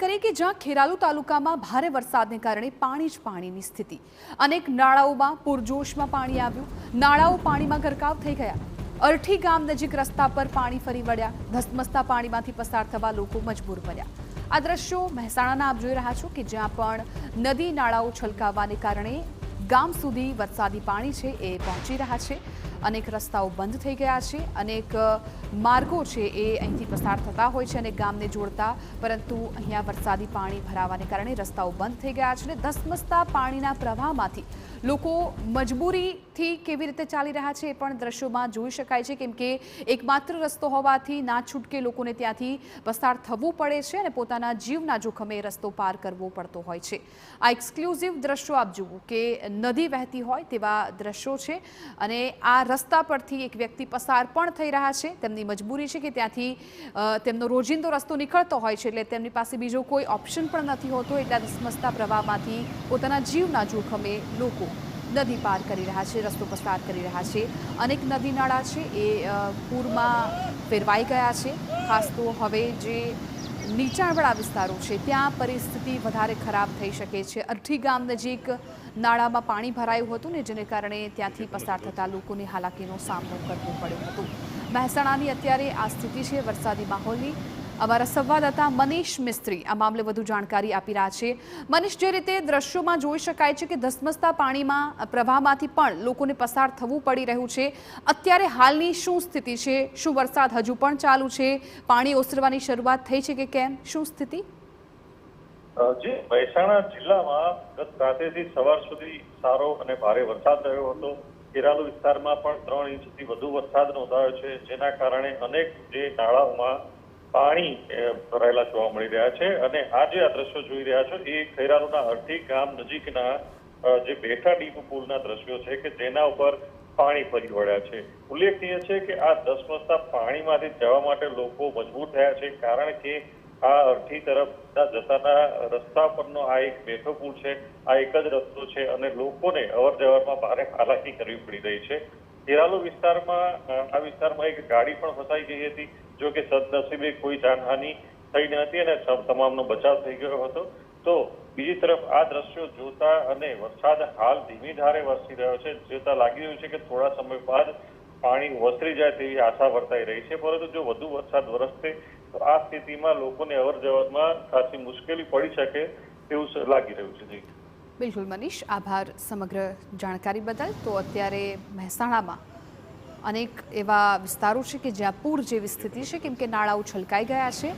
કરીએ કે જ્યાં ખેરાલુ તાલુકામાં ભારે વરસાદને કારણે પાણી જ પાણીની સ્થિતિ। અનેક નાળાઓમાં પૂરજોશમાં પાણી આવ્યું। નાળાઓ પાણીમાં ગરકાવ થઈ ગયા। અરઠી ગામ નજીક રસ્તા પર પાણી ફરી વળ્યા। ધસમસતા પાણીમાંથી પસાર થવા લોકો મજબૂર બન્યા। આ દ્રશ્યો મહેસાણાના આપ જોઈ રહ્યા છો કે જ્યાં પણ નદી નાળાઓ છલકાવાને કારણે ગામ સુધી વરસાદી પાણી છે એ પહોંચી રહ્યા છે। અનેક રસ્તાઓ બંધ થઈ ગયા છે। અનેક માર્ગો છે એ અહીંથી પસાર થતા હોય છે અને ગામને જોડતા, પરંતુ અહીંયા વરસાદી પાણી ભરાવાને કારણે રસ્તાઓ બંધ થઈ ગયા છે અને ધસમસતા પાણીના પ્રવાહમાંથી લોકો મજબૂરીથી કેવી રીતે ચાલી રહ્યા છે એ પણ દ્રશ્યોમાં જોઈ શકાય છે, કેમ કે એકમાત્ર રસ્તો હોવાથી ના છૂટકે લોકોને ત્યાંથી પસાર થવું પડે છે અને પોતાના જીવના જોખમે રસ્તો પાર કરવો પડતો હોય છે। આ એક્સક્લુઝિવ દ્રશ્યો આપ જુઓ કે નદી વહેતી હોય તેવા દ્રશ્યો છે અને આ રસ્તા પરથી એક વ્યક્તિ પસાર પણ થઈ રહ્યા છે। તેમની મજબૂરી છે કે ત્યાંથી તેમનો રોજિંદો રસ્તો નીકળતો હોય છે, એટલે તેમની પાસે બીજો કોઈ ઓપ્શન પણ નથી હોતો। એટલા ધસમસતા પ્રવાહમાંથી પોતાના જીવના જોખમે લોકો નદી પાર કરી રહ્યા છે, રસ્તો પસાર કરી રહ્યા છે। અનેક નદી નાળા છે એ પૂરમાં ફેરવાઈ ગયા છે। ખાસ તો હવે જે નીચાણવાળા વિસ્તારો છે ત્યાં પરિસ્થિતિ વધારે ખરાબ થઈ શકે છે। અરઠી ગામ નજીક નાળામાં પાણી ભરાયું હતું ને જેને કારણે ત્યાંથી પસાર થતા લોકોને હાલાકીનો સામનો કરવો પડ્યો હતો। મહેસાણાની અત્યારે આ સ્થિતિ છે વરસાદી માહોલની। અમારા સંવાદદાતા મનીષ મિસ્ત્રી આ મામલે વધુ જાણકારી આપી રહ્યા છે। મનીષ, જે રીતે દ્રશ્યોમાં જોઈ શકાય છે કે ધસમસતા પાણીમાં પ્રવાહમાંથી પણ લોકોને પસાર થવું પડી રહ્યું છે, અત્યારે હાલની શું સ્થિતિ છે? શું વરસાદ હજુ પણ ચાલુ છે? પાણી ઓસરવાની શરૂઆત થઈ છે કે કેમ? શું સ્થિતિ? જી, મહેસાણા જિલ્લામાં ગત રાત્રેથી સવાર સુધી સારો અને ભારે વરસાદ રહ્યો હતો। ખેરાલુ વિસ્તારમાં પણ 3 ઇંચથી વધુ વરસાદ નોંધાયો છે, જેના કારણે અનેક જે નાળાઓમાં પાણી ભરાયેલા જોવા મળી રહ્યા છે। અને આ જે આ દ્રશ્યો જોઈ રહ્યા છો એ ખેરાલુના અરઠી ગામ નજીકના જે બેઠા ડીપ પુલના દ્રશ્યો છે કે જેના ઉપર પાણી ફરી વળ્યા છે। ઉલ્લેખનીય છે કે આ ધસમસતા પાણીમાંથી જવા માટે લોકો મજબૂર થયા છે, કારણ કે આ અરઠી તરફ જતાના રસ્તા પરનો આ એક બેઠો પુલ છે, આ એક જ રસ્તો છે અને લોકોને અવર જવરમાં ભારે હાલાકી કરવી પડી રહી છે। ખેરાલુ વિસ્તારમાં એક ગાડી પણ ફસાઈ ગઈ હતી, જો કે સદનસીબે કોઈ જાનહાનિ થઈ ન હતી અને તમામનો બચાવ થઈ ગયો હતો। તો બીજી તરફ આ દ્રશ્યો જોતા અને વરસાદ હાલ ધીમી ધારે વરસી રહ્યો છે, જોતા લાગી રહ્યું છે કે થોડા સમય બાદ પાણી ઓસરી જાય તેવી આશા વર્તાઈ રહી છે। પરંતુ જો વધુ વરસાદ વરસશે તો આ સ્થિતિમાં લોકોને અવર જવરમાં ખાસી મુશ્કેલી પડી શકે તેવું લાગી રહ્યું છે। બિલકુલ મનીષ, આભાર સમગ્ર જાણકારી બદલ। તો અત્યારે મહેસાણામાં અનેક એવા વિસ્તારો છે કે જ્યાં પૂર જેવી સ્થિતિ છે, કેમ કે નાળાઓ છલકાઈ ગયા છે,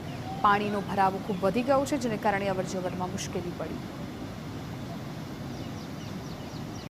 પાણીનો ભરાવો ખૂબ વધી ગયો છે, જેને કારણે અવર જવરમાં મુશ્કેલી પડી।